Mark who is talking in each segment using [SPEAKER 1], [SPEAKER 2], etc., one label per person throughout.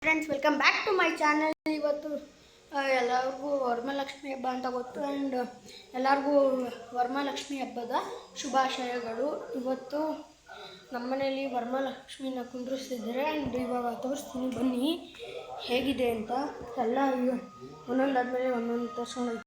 [SPEAKER 1] Friends, welcome back to my channel. ಇವತ್ತು ಎಲ್ಲರಿಗೂ ವರಮಹಾಲಕ್ಷ್ಮಿ ಹಬ್ಬ ಅಂತ ಗೊತ್ತು. ಆ್ಯಂಡ್ ಎಲ್ಲರಿಗೂ ವರಮಹಾಲಕ್ಷ್ಮಿ ಹಬ್ಬದ ಶುಭಾಶಯಗಳು. ಇವತ್ತು ನಮ್ಮನೇಲಿ ವರಮಹಾಲಕ್ಷ್ಮಿನ ಕುಂಡ್ರಿಸ್ತಿದ್ದಾರೆ. ಆ್ಯಂಡ್ ಇವಾಗ ತೋರಿಸ್ತೀನಿ ಬನ್ನಿ ಹೇಗಿದೆ ಅಂತ. ಎಲ್ಲ ಒಂದೊಂದಾದ್ಮೇಲೆ ಒಂದೊಂದು ತೋರಿಸ್ಕೊಂಡು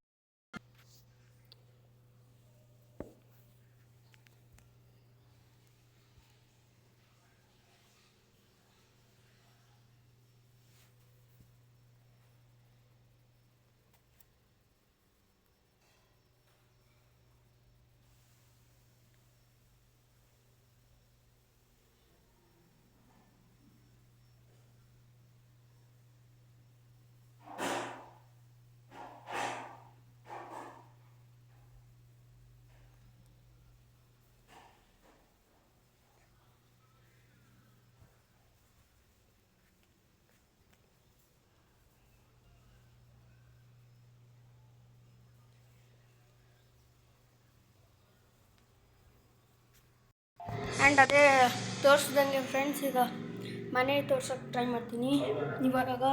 [SPEAKER 1] ಆ್ಯಂಡ್ ಅದೇ ತೋರಿಸ್ದಂಗೆ ಫ್ರೆಂಡ್ಸ್, ಈಗ ಮನೆ ತೋರ್ಸೋಕ್ಕೆ ಟ್ರೈ ಮಾಡ್ತೀನಿ. ಇವಾಗ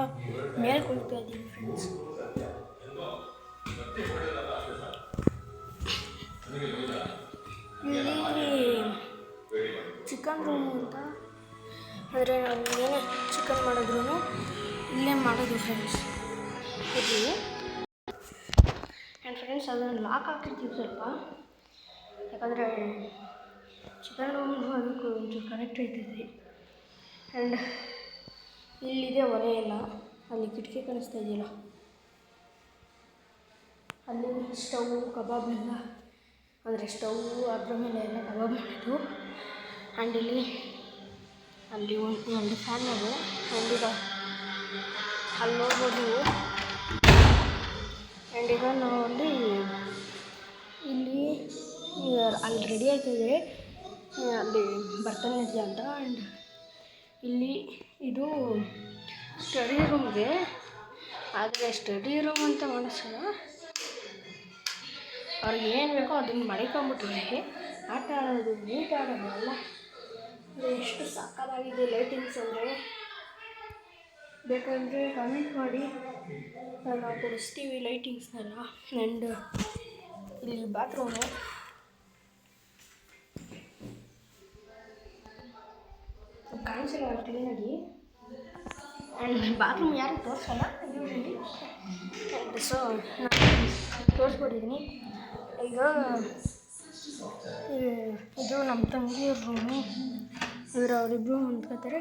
[SPEAKER 1] ಮೇಲೆ ಕುಳಿತಾ ಇದ್ದೀನಿ ಫ್ರೆಂಡ್ಸ್. ಇಲ್ಲಿ ಚಿಕನ್ ರೂಮ್ ಅಂತ, ಅಂದರೆ ನಾವು ಏನೇ ಚಿಕನ್ ಮಾಡಿದ್ರು ಇಲ್ಲೇ ಮಾಡೋದು ಫ್ರೆಂಡ್ಸ್. ಇದು ಆ್ಯಂಡ್ ಫ್ರೆಂಡ್ಸ್, ಅದನ್ನು ಲಾಕ್ ಹಾಕಿರ್ತೀವಿ ಸ್ವಲ್ಪ, ಯಾಕಂದರೆ ಚಿಕನ್ ರೂಮ್ಗೂ ಅದಕ್ಕೂ ಒಂಚೂರು ಕನೆಕ್ಟ್ ಇರ್ತೈತಿ. ಆ್ಯಂಡ್ ಇಲ್ಲಿದೆ ಒಲೆ ಎಲ್ಲ, ಅಲ್ಲಿ ಕಿಟಕಿ ಕಾಣಿಸ್ತಾ ಇದೆಯಲ್ಲ, ಅಲ್ಲಿ ಸ್ಟವ್ ಕಬಾಬ್ ಎಲ್ಲ, ಅಂದರೆ ಸ್ಟವ್ ಅದ್ರ ಮೇಲೆ ಎಲ್ಲ ಕಬಾಬ್ ಮಾಡಿದ್ದು. ಆ್ಯಂಡ್ ಅಲ್ಲಿ ಒಂದು ಫ್ಯಾನ್ ಇದೆ. ಆ್ಯಂಡ್ ಈಗ ಅಲ್ಲಿ ನೋಡ್ಬೋದು. ಆ್ಯಂಡ್ ಈಗ ನಾವು ಇಲ್ಲಿ ಅಲ್ಲಿ ರೆಡಿ ಆಗ್ತಾಯಿದೆ, ಅಲ್ಲಿ ಭರತನಾಟ್ಯ ಅಂತ. ಆ್ಯಂಡ್ ಇಲ್ಲಿ ಇದು ಸ್ಟಡಿ ರೂಮ್ಗೆ, ಆದರೆ ಸ್ಟಡಿ ರೂಮ್ ಅಂತ ಮಾಡಿಸಲ್ಲ, ಅವ್ರಿಗೆ ಏನು ಬೇಕೋ ಅದನ್ನು ಮಡಿಕೊಂಬಿಟ್ಟಿದ್ದಾರೆ. ಆಟ ಆಡೋದು, ನೀಟ್ ಆಡೋದು ಎಲ್ಲ ಎಷ್ಟು ಸಕ್ಕತ್ತಾಗಿದೆ ಲೈಟಿಂಗ್ಸ್ ಅಂದರೆ. ಬೇಕಂದರೆ ಕಮೆಂಟ್ ಮಾಡಿ, ನಾವು ಕೊಡಿಸ್ತೀವಿ ಲೈಟಿಂಗ್ಸ್ನೆಲ್ಲ. ಆ್ಯಂಡ್ ಇಲ್ಲಿ ಬಾತ್ರೂಮು, ಕಾಣಿಸಿಲ್ಲ ಕ್ಲೀನಾಗಿ. ಆ್ಯಂಡ್ ಬಾತ್ರೂಮ್ ಯಾರು ತೋರಿಸಲ್ಲ ಯೂಶಲಿ. ಆ್ಯಂಡ್ ಸೊ ನಾನು ತೋರಿಸ್ಬಿಟ್ಟಿದ್ದೀನಿ. ಈಗ ಇದು ನಮ್ಮ ತಂಗಿಯವ್ರ ರೂಮು. ಅವರಿಬ್ಬರು ಹೊಂದ್ಕೋತಾರೆ.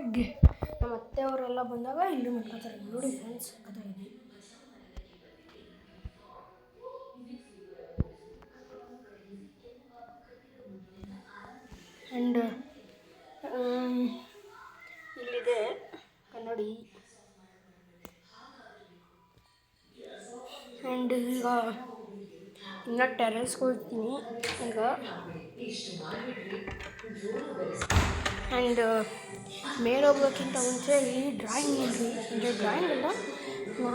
[SPEAKER 1] ನಮ್ಮ ಅತ್ತೆಯವರೆಲ್ಲ ಬಂದಾಗ ಇಲ್ಲಿ ಹೊಂದ್ಕೋತಾರೆ. ನೋಡಿ ಫ್ರೆಂಡ್ಸ್, ಸಕ್ಕತ್ತಾಗಿದೆ. ಆ್ಯಂಡ್ ಇಲ್ಲಿದೆ ಕನ್ನಡಿ. ಆ್ಯಂಡ್ ಈಗ ಇನ್ನು ಟೆರೆಸ್ಗೆ ಹೋಗ್ತೀನಿ ಈಗ. ಆ್ಯಂಡ್ ಮೇಲೆ ಹೋಗ್ಬೇಕಿಂತ ಮುಂಚೆ ಇಲ್ಲಿ ಡ್ರಾಯಿಂಗ್ ನೋಡಿರಿ. ಅಂದರೆ ಡ್ರಾಯಿಂಗ್ ಎಲ್ಲ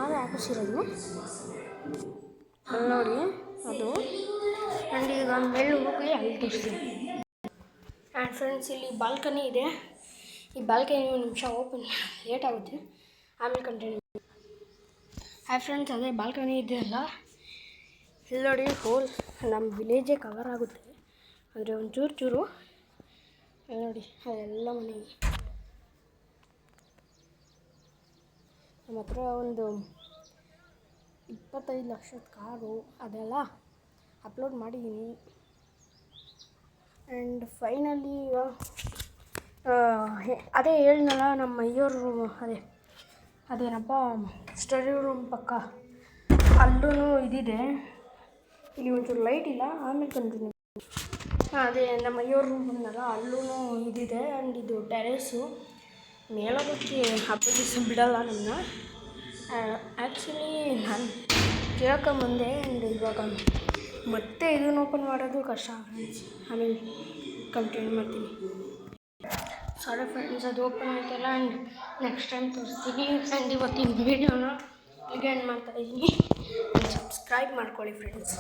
[SPEAKER 1] ನಾವೇ ಹಾಕಿಸಿರೋದು, ಅಲ್ಲಿ ನೋಡಿ ಅದು. ಆ್ಯಂಡ್ ಈಗ ಮೇಲೆ ಹೋಗಿ ಅಲ್ಲಿ ತೋರಿಸ್ತೀನಿ. ಆ್ಯಂಡ್ ಫ್ರೆಂಡ್ಸ್, ಇಲ್ಲಿ ಬಾಲ್ಕನಿ ಇದೆ. ಈ ಬಾಲ್ಕನಿ ಒಂದು ನಿಮಿಷ ಓಪನ್ ಲೇಟ್ ಆಗುತ್ತೆ, ಆಮೇಲೆ ಕಂಟಿನ್ಯೂ. ಹಾಯ್ ಫ್ರೆಂಡ್ಸ್, ಅದೇ ಬಾಲ್ಕನಿ ಇದೆಯಲ್ಲ, ಇಲ್ಲಿ ನೋಡಿ ಹೋಲ್ ನಮ್ಮ ವಿಲೇಜೇ ಕವರ್ ಆಗುತ್ತೆ. ಅಂದರೆ ಒಂದು ಚೂರು ನೋಡಿ, ಅದೆಲ್ಲ ಮನೆ. ನಮ್ಮ ಹತ್ರ ಒಂದು 25 ಲಕ್ಷದ ಕಾರು ಅದೆಲ್ಲ ಅಪ್ಲೋಡ್ ಮಾಡಿದ್ದೀನಿ. ಆ್ಯಂಡ್ ಫೈನಲಿ ಅದೇ ಹೇಳಿದ್ನಲ್ಲ, ನಮ್ಮ ಅಯ್ಯೋರ ರೂಮು, ಅದೇನಪ್ಪ ಸ್ಟಡಿ ರೂಮ್ ಪಕ್ಕ ಅಲ್ಲೂ ಇದಿದೆ. ಇಲ್ಲಿ ಒಂಚೂರು ಲೈಟ್ ಇಲ್ಲ, ಆಮೇಲೆ ಕಂಟಿನ್ಯೂ. ಅದೇ ನಮ್ಮ ಅಯ್ಯೋರ ರೂಮ್ ಬಂದಲ್ಲ, ಅಲ್ಲೂ ಇದಿದೆ. ಆ್ಯಂಡ್ ಇದು ಟೆರೇಸು. ಮೇಲೋಗೋಕ್ಕೆ ಹಬ್ಬದ ದಿವಸ ಬಿಡೋಲ್ಲ ನಮ್ಮನ್ನ. ಆ್ಯಕ್ಚುಲಿ ನಾನು ಕೇಳ್ಕೊಂಬಂದೆ. ಆ್ಯಂಡ್ ಇವಾಗ ಮತ್ತೆ ಇದನ್ನು ಓಪನ್ ಮಾಡೋದು ಕಷ್ಟ ಫ್ರೆಂಡ್ಸ್. ಆಮೇಲೆ ಕಂಟಿನ್ಯೂ ಮಾಡ್ತೀನಿ. ಸಾರಿ ಫ್ರೆಂಡ್ಸ್, ಅದು ಓಪನ್ ಆಯ್ತಲ್ಲ. ಆ್ಯಂಡ್ ನೆಕ್ಸ್ಟ್ ಟೈಮ್ ತೋರಿಸ್ತೀನಿ. ಆ್ಯಂಡ್ ಇವತ್ತಿನ ವೀಡಿಯೋನ ಎಂಡ್ ಮಾಡ್ತಾಯಿದ್ದೀನಿ. ಸಬ್ಸ್ಕ್ರೈಬ್ ಮಾಡ್ಕೊಳ್ಳಿ ಫ್ರೆಂಡ್ಸ್.